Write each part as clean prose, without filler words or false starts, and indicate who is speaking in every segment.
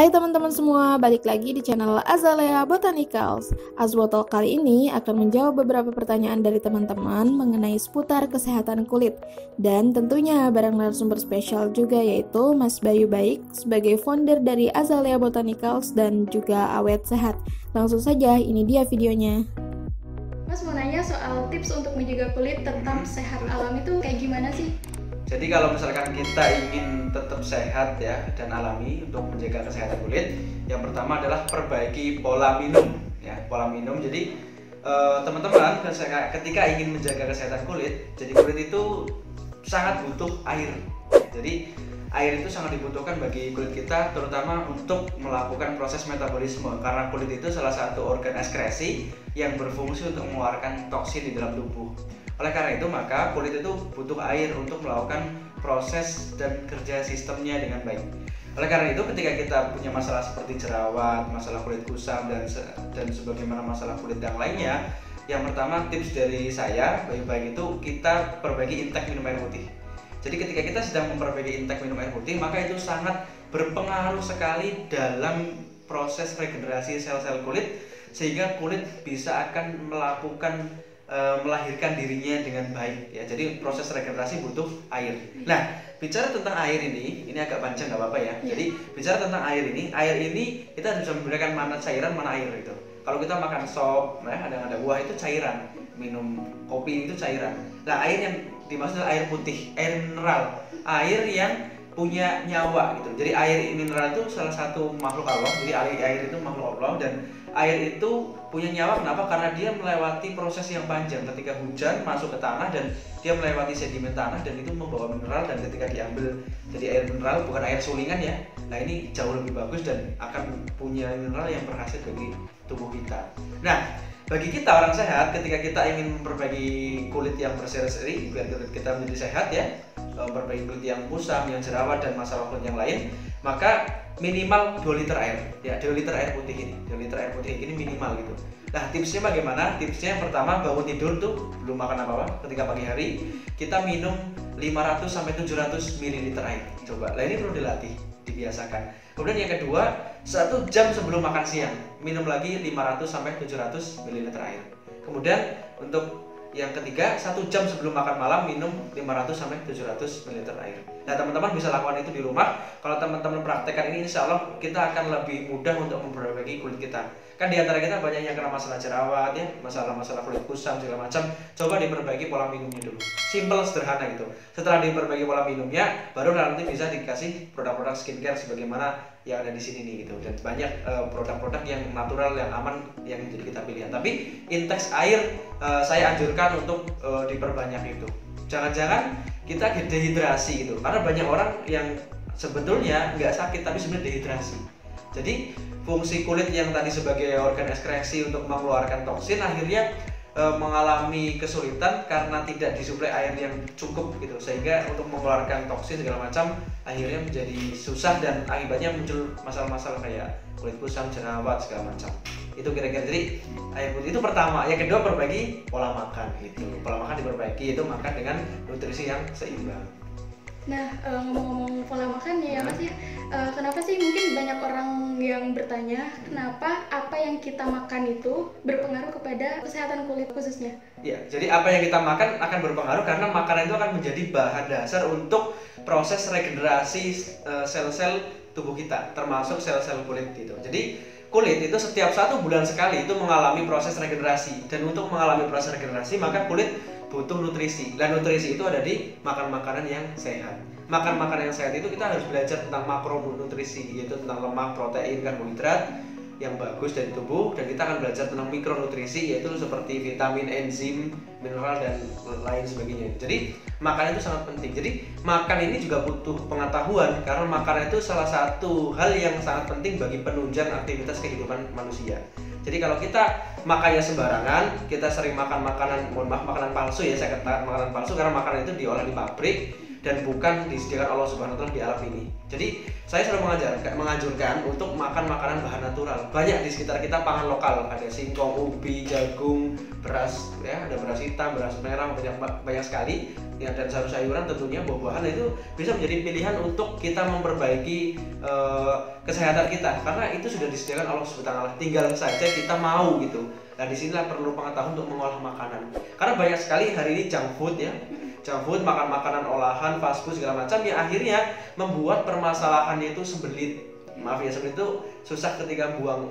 Speaker 1: Hai teman-teman semua, balik lagi di channel Azalea Botanicals. Azbotol kali ini akan menjawab beberapa pertanyaan dari teman-teman mengenai seputar kesehatan kulit. Dan tentunya bareng narasumber spesial juga, yaitu Mas Bayu Baik sebagai founder dari Azalea Botanicals dan juga Awet Sehat. Langsung saja, ini dia videonya.
Speaker 2: Mas mau nanya soal tips untuk menjaga kulit tetap sehat alami itu kayak gimana sih?
Speaker 3: Jadi kalau misalkan kita ingin tetap sehat ya dan alami untuk menjaga kesehatan kulit, yang pertama adalah perbaiki pola minum ya, pola minum. Jadi teman-teman ketika ingin menjaga kesehatan kulit, jadi kulit itu sangat butuh air. Jadi air itu sangat dibutuhkan bagi kulit kita, terutama untuk melakukan proses metabolisme, karena kulit itu salah satu organ ekskresi yang berfungsi untuk mengeluarkan toksin di dalam tubuh. Oleh karena itu, maka kulit itu butuh air untuk melakukan proses dan kerja sistemnya dengan baik. Oleh karena itu, ketika kita punya masalah seperti jerawat, masalah kulit kusam, dan sebagaimana masalah kulit yang lainnya, yang pertama tips dari saya, baik-baik itu kita perbaiki intake minum air putih. Jadi ketika kita sedang memperbaiki intake minum air putih, maka itu sangat berpengaruh sekali dalam proses regenerasi sel-sel kulit, sehingga kulit bisa akan melahirkan dirinya dengan baik ya. Jadi proses regenerasi butuh air. Nah, bicara tentang air ini agak panjang, nggak apa-apa ya. Jadi bicara tentang air ini kita bisa menggunakan mana cairan mana air itu. Kalau kita makan sop, ada buah itu cairan, minum kopi itu cairan. Nah, air yang dimaksud adalah air putih, air mineral, air yang punya nyawa gitu. Jadi air mineral itu salah satu makhluk Allah. Jadi air itu makhluk Allah, dan air itu punya nyawa. Kenapa? Karena dia melewati proses yang panjang. Ketika hujan masuk ke tanah dan dia melewati sedimen tanah, dan itu membawa mineral, dan ketika diambil jadi air mineral, bukan air sulingan ya. Nah, ini jauh lebih bagus dan akan punya mineral yang berhasil bagi tubuh kita. Nah, bagi kita orang sehat, ketika kita ingin memperbaiki kulit yang berseri-seri biar kulit kita menjadi sehat ya, memperbaiki kulit yang kusam, yang jerawat, dan masalah kulit yang lain, maka minimal 2 liter air ya, 2 liter air putih ini, 2 liter air putih ini minimal gitu. Nah, tipsnya bagaimana? Tipsnya yang pertama, bangun tidur tuh belum makan apa-apa, ketika pagi hari kita minum 500 sampai 700 ml air. Coba. Nah, ini perlu dilatih, dibiasakan. Kemudian yang kedua, 1 jam sebelum makan siang minum lagi 500 sampai 700 ml air. Kemudian untuk yang ketiga, 1 jam sebelum makan malam minum 500 sampai 700 ml air. Nah, teman-teman bisa lakukan itu di rumah. Kalau teman-teman praktekkan ini, insya Allah kita akan lebih mudah untuk memperbaiki kulit kita. Kan di antara kita banyak yang kena masalah jerawat ya, masalah kulit kusam segala macam. Coba diperbaiki pola minumnya dulu. Simple, sederhana gitu. Setelah diperbaiki pola minumnya, baru nanti bisa dikasih produk-produk skincare sebagaimana yang ada di sini nih gitu. Dan banyak produk-produk yang natural, yang aman, yang menjadi kita pilihan. Tapi intake air saya anjurkan untuk diperbanyak itu. Jangan-jangan kita dehidrasi gitu, karena banyak orang yang sebetulnya nggak sakit tapi sebenarnya dehidrasi. Jadi fungsi kulit yang tadi sebagai organ ekskresi untuk mengeluarkan toksin akhirnya mengalami kesulitan karena tidak disuplai air yang cukup gitu, sehingga untuk mengeluarkan toksin segala macam akhirnya menjadi susah, dan akibatnya muncul masalah-masalah kayak kulit kusam, jerawat segala macam. Itu kira-kira. Jadi air putih itu pertama. Yang kedua, perbaiki pola makan gitu. Pola makan diperbaiki, itu makan dengan nutrisi yang seimbang.
Speaker 2: Nah, ngomong-ngomong pola makan ya Mas ya, kenapa sih mungkin banyak orang yang bertanya kenapa apa yang kita makan itu berpengaruh kepada kesehatan kulit khususnya?
Speaker 3: Ya, jadi apa yang kita makan akan berpengaruh karena makanan itu akan menjadi bahan dasar untuk proses regenerasi sel-sel tubuh kita, termasuk sel-sel kulit gitu. Jadi kulit itu setiap 1 bulan sekali itu mengalami proses regenerasi, dan untuk mengalami proses regenerasi maka kulit butuh nutrisi. Dan nutrisi itu ada di makan makanan yang sehat. Makan makanan yang sehat itu kita harus belajar tentang makronutrisi, yaitu tentang lemak, protein, karbohidrat yang bagus dari tubuh, dan kita akan belajar tentang mikronutrisi, yaitu seperti vitamin, enzim, mineral, dan lain sebagainya. Jadi makan itu sangat penting. Jadi makan ini juga butuh pengetahuan, karena makanan itu salah satu hal yang sangat penting bagi penunjang aktivitas kehidupan manusia. Jadi kalau kita makannya sembarangan, kita sering makan makanan, makanan palsu ya, saya katakan makanan palsu karena makanan itu diolah di pabrik dan bukan disediakan Allah Subhanahu wa Ta'ala di alam ini. Jadi saya selalu menganjurkan untuk makan makanan bahan natural. Banyak di sekitar kita pangan lokal, ada singkong, ubi, jagung, beras ya, ada beras hitam, beras merah, banyak sekali. ya, dan sayur-sayuran tentunya, buah-buahan itu bisa menjadi pilihan untuk kita memperbaiki kesehatan kita, karena itu sudah disediakan Allah SWT, tinggal saja kita mau gitu. Nah disinilah perlu pengetahuan untuk mengolah makanan, karena banyak sekali hari ini junk food ya, junk food, makan makanan olahan, fast food segala macam, yang akhirnya membuat permasalahannya itu sembelit. Maaf ya, sembelit itu susah ketika buang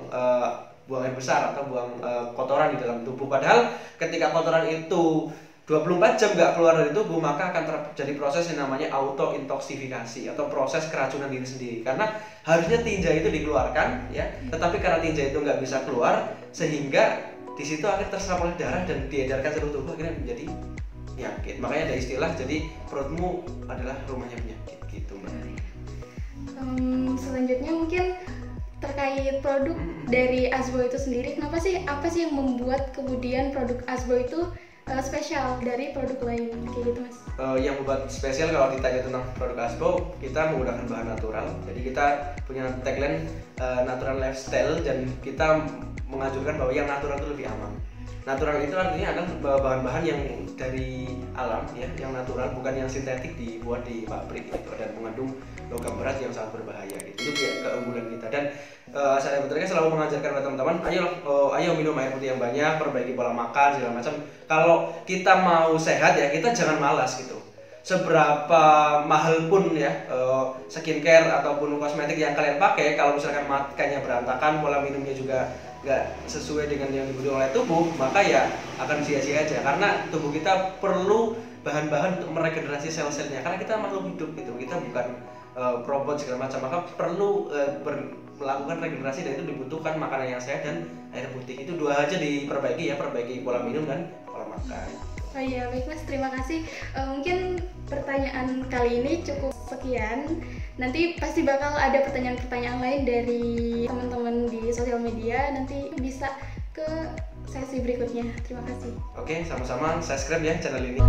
Speaker 3: air besar atau buang kotoran di dalam tubuh. Padahal ketika kotoran itu 24 jam nggak keluar dari tubuh, maka akan terjadi proses yang namanya auto intoksifikasi atau proses keracunan diri sendiri. Karena harusnya tinja itu dikeluarkan ya, tetapi karena tinja itu nggak bisa keluar, sehingga di situ akhirnya terserap oleh darah dan diedarkan seluruh tubuh, akhirnya menjadi penyakit. Makanya ada istilah, jadi perutmu adalah rumahnya penyakit gitu Mbak.
Speaker 2: Selanjutnya mungkin terkait produk dari Azbo itu sendiri, apa sih yang membuat kemudian produk Azbo itu spesial dari produk lain kayak gitu Mas?
Speaker 3: Yang membuat spesial kalau ditanya tentang produk Azbo, kita menggunakan bahan natural. Jadi kita punya tagline natural lifestyle, dan kita menganjurkan bahwa yang natural itu lebih aman. Natural itu artinya adalah bahan-bahan yang dari alam ya, yang natural, bukan yang sintetik dibuat di pabrik gitu, dan mengandung logam berat yang sangat berbahaya gitu. Itu keunggulan kita, dan saya betulnya selalu mengajarkan kepada teman-teman, ayo minum air putih yang banyak, perbaiki pola makan segala macam. Kalau kita mau sehat ya, kita jangan malas gitu. Seberapa mahal pun ya skincare ataupun kosmetik yang kalian pakai, kalau misalkan makannya berantakan, pola minumnya juga nggak sesuai dengan yang dibutuhkan oleh tubuh, maka ya akan sia-sia aja, karena tubuh kita perlu bahan-bahan untuk meregenerasi sel-selnya, karena kita makhluk hidup gitu, kita bukan robot segala macam, maka perlu melakukan regenerasi, dan itu dibutuhkan makanan yang sehat dan air putih. Itu dua aja diperbaiki ya, perbaiki pola minum dan pola makan.
Speaker 2: Oh iya, baik Mas, terima kasih. Mungkin pertanyaan kali ini cukup sekian. Nanti pasti bakal ada pertanyaan-pertanyaan lain dari teman-teman di sosial media. Nanti bisa ke sesi berikutnya. Terima kasih.
Speaker 3: Oke, sama-sama subscribe ya channel ini.